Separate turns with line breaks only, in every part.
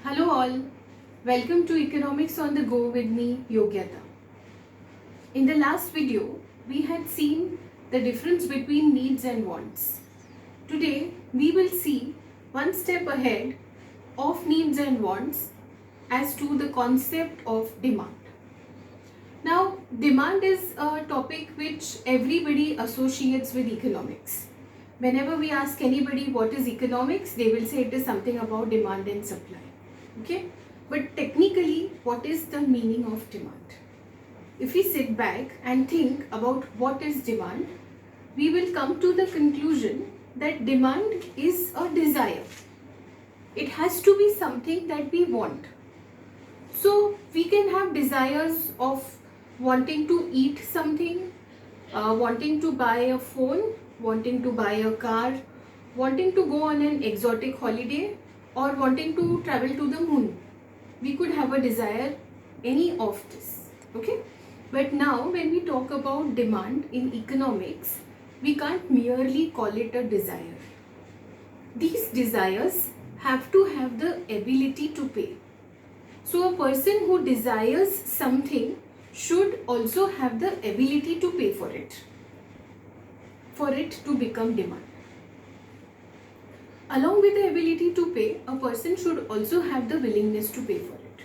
Hello all, welcome to Economics on the Go with me, Yogyata. In the last video, we had seen the difference between needs and wants. Today, we will see one step ahead of needs and wants as to the concept of demand. Now, demand is a topic which everybody associates with economics. Whenever we ask anybody what is economics, they will say it is something about demand and supply. Okay, but technically, what is the meaning of demand? If we sit back and think about what is demand, we will come to the conclusion that demand is a desire. It has to be something that we want. So we can have desires of wanting to eat something, wanting to buy a phone, wanting to buy a car, wanting to go on an exotic holiday, or wanting to travel to the moon. We could have a desire, any of this. Okay, but now when we talk about demand in economics, we can't merely call it a desire. These desires have to have the ability to pay. So a person who desires something should also have the ability to pay for it to become demand. Along with the ability to pay, a person should also have the willingness to pay for it.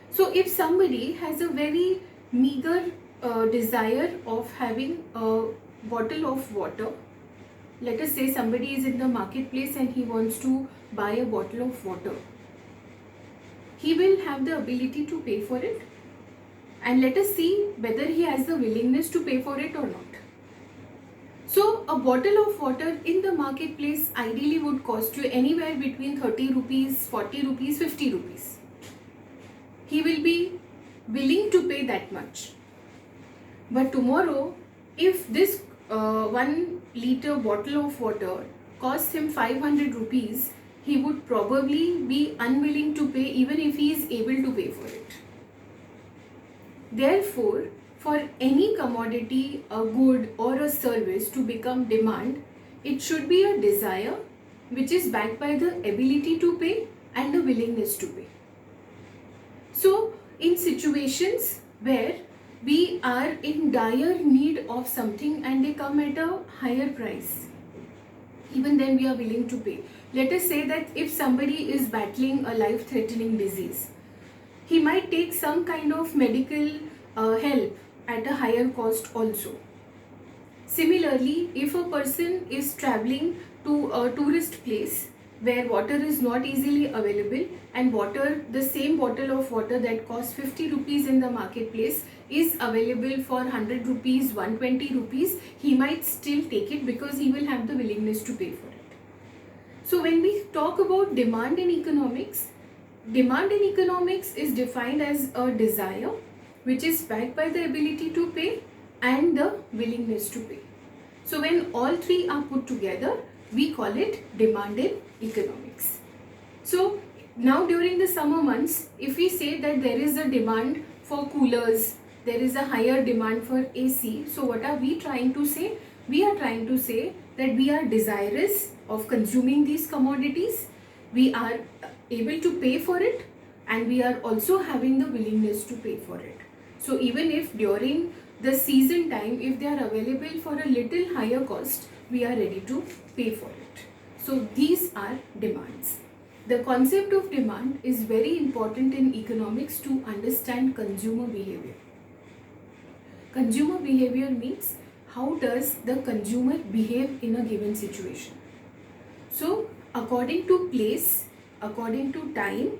So if somebody has a very meager desire of having a bottle of water, let us say somebody is in the marketplace and he wants to buy a bottle of water, he will have the ability to pay for it, and let us see whether he has the willingness to pay for it or not. So a bottle of water in the marketplace ideally would cost you anywhere between 30 rupees, 40 rupees, 50 rupees. He will be willing to pay that much. But tomorrow, if this 1 liter bottle of water costs him 500 rupees, he would probably be unwilling to pay even if he is able to pay for it. Therefore, for any commodity, a good or a service to become demand, it should be a desire which is backed by the ability to pay and the willingness to pay. So, in situations where we are in dire need of something and they come at a higher price, even then we are willing to pay. Let us say that if somebody is battling a life-threatening disease, he might take some kind of medical help at a higher cost also. Similarly, if a person is traveling to a tourist place where water is not easily available and the same bottle of water that costs 50 rupees in the marketplace is available for 100 rupees, 120 rupees, he might still take it because he will have the willingness to pay for it. So when we talk about demand in economics is defined as a desire which is backed by the ability to pay and the willingness to pay. So when all three are put together, we call it demand in economics. So now during the summer months, if we say that there is a demand for coolers, there is a higher demand for AC, so what are we trying to say? We are trying to say that we are desirous of consuming these commodities, we are able to pay for it, and we are also having the willingness to pay for it. So even if during the season time, if they are available for a little higher cost, we are ready to pay for it. So these are demands. The concept of demand is very important in economics to understand consumer behavior. Consumer behavior means how does the consumer behave in a given situation. So according to place, according to time,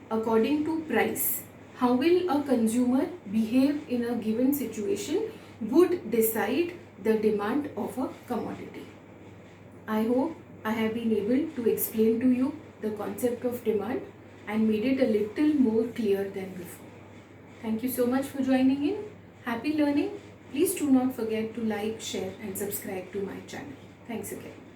according to price, how will a consumer behave in a given situation would decide the demand of a commodity. I hope I have been able to explain to you the concept of demand and made it a little more clear than before. Thank you so much for joining in. Happy learning. Please do not forget to like, share and subscribe to my channel. Thanks again.